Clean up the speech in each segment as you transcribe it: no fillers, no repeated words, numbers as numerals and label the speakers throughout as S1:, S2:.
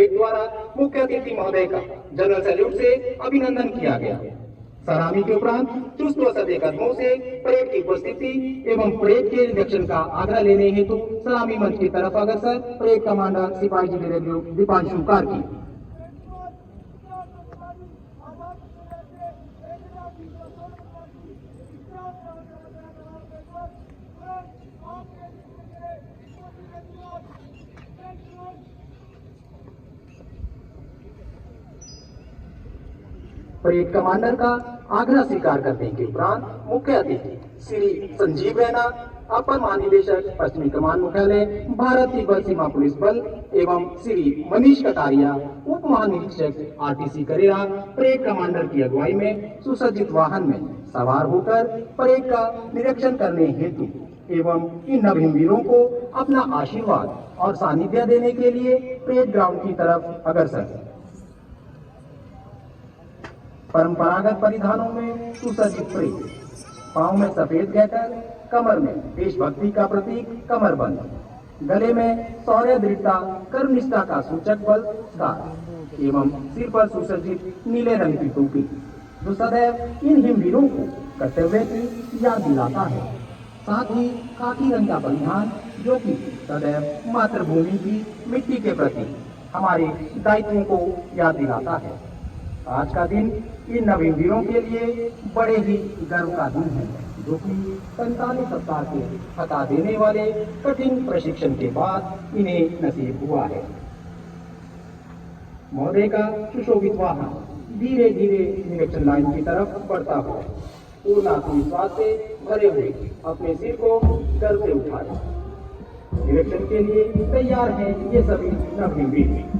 S1: Parade द्वारा मुख्य अतिथि महोदय का जनरल सैल्यूट से अभिनंदन किया गया। सलामी के उपरांत चुस्त व सधे कदमों से परेड की उपस्थिति एवं परेड के निरीक्षण का आग्रह लेने हेतु सलामी मंच की तरफ अग्रसर परेड कमांडर सिपाही general Deepanshu Karki. Parade commander का आग्रह स्वीकार करने के उपरांत मुख्य अतिथि श्री संजीव रैना, अपर महानिदेशक पश्चिमी कमान मुख्यालय भारत तिब्बत सीमा पुलिस बल एवं श्री मनीष कटारिया, उप महानिरीक्षक आरटीसी करेरा, परेड कमांडर की अगुवाई में सुसज्जित वाहन में सवार होकर परेड का निरीक्षण करने हेतु एवं इन नवीन वीरों को अपना आशीर्वाद और सानिध्य देने के लिए परेड ग्राउंड की तरफ अग्रसर। परंपरागत परिधानों में सुसज्जित परेड, पांव में सफेद गैटर, कमर में देशभक्ति का प्रतीक कमरबंद, गले में शौर्य दृढ़ता कर्मनिष्ठा का सूचक बल स्कार एवं सिर पर सुसज्जित नीले रंग की टोपी, जो सदैव इन हिमवीरों को कर्तव्य की याद दिलाता है। साथ ही खाकी रंग का परिधान, जो कि सदैव मातृभूमि की मिट्टी के प्रति हमारे दायित्वों को याद दिलाता है। आज का दिन इन नवीन वीरों के लिए बड़े ही गर्व का दिन है, जो कि 45 सप्ताह के थका देने वाले कठिन प्रशिक्षण के बाद इन्हें नसीब हुआ है। महोदय का सुशोभित वाहन धीरे धीरे निरीक्षण लाइन की तरफ बढ़ता हुआ पूर्ण आत्मविश्वास से भरे हुए अपने सिर को गर्व से उठाए निरीक्षण के लिए तैयार हैं ये सभी नवीन वीर।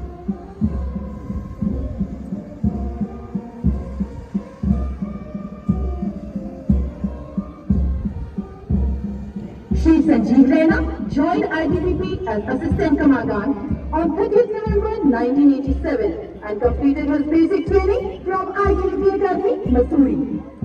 S2: Shri Sanjeev Raina joined ITBP as Assistant Commandant on 30th November 1987 and completed his basic training from ITBP Academy, Missouri.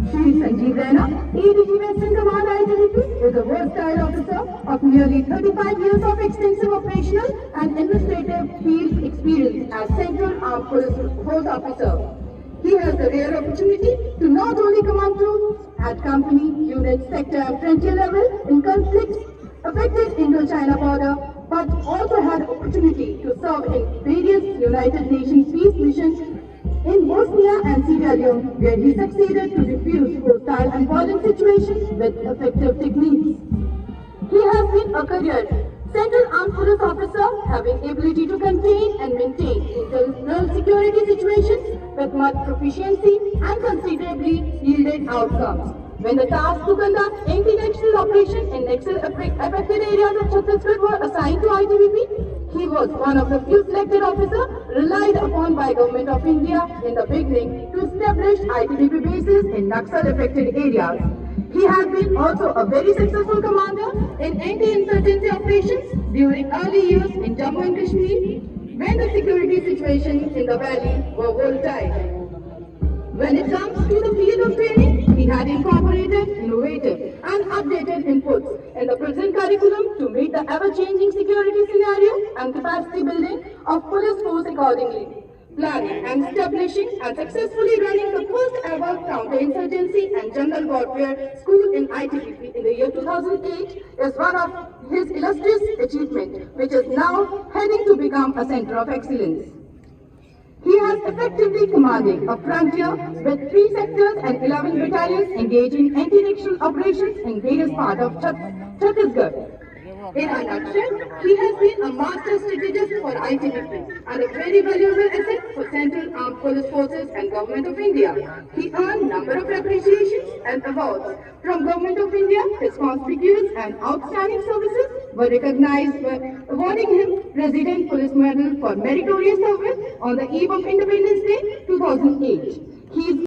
S2: Shri Sanjeev Raina, ADG Western Command ITBP, is a versatile officer of nearly 35 years of extensive operational and administrative field experience as Central Armed Police Force officer. He has the rare opportunity to not only command troops at company, unit, sector and frontier level in conflicts affected Indo-China border, but also had opportunity to serve in various United Nations peace missions in Bosnia and Sierra Leone, where he succeeded to defuse hostile and violent situations with effective techniques. He has been a career Central Armed Police officer, having ability to contain and maintain internal security situations with much proficiency and considerably yielded outcomes. When the task to conduct anti-national operation in Naxal-affected areas of Chhattisgarh were assigned to ITBP, he was one of the few selected officers relied upon by Government of India in the beginning to establish ITBP bases in Naxal-affected areas. He has been also a very successful commander in anti-insurgency operations during early years in Jammu and Kashmir, when the security situation in the valley were volatile. When it comes to the field of training, he had incorporated innovative and updated inputs in the present curriculum to meet the ever-changing security scenario and capacity building of police force accordingly. Planning and establishing and successfully running the first ever counterinsurgency and general warfare school in ITBP in the year 2008 is one of his illustrious achievements, which is now heading to become a center of excellence. He has effectively commanded a frontier with 3 sectors and 11 battalions engaging anti-national operations in various parts of Chhattisgarh. In a nutshell, he has been a master strategist for ITBP and a very valuable asset for Central Armed Police Forces and Government of India. He earned number of appreciations and awards from Government of India. His conspicuous and outstanding services were recognized by awarding him President Police Medal for meritorious service on the eve of Independence Day 2008. He is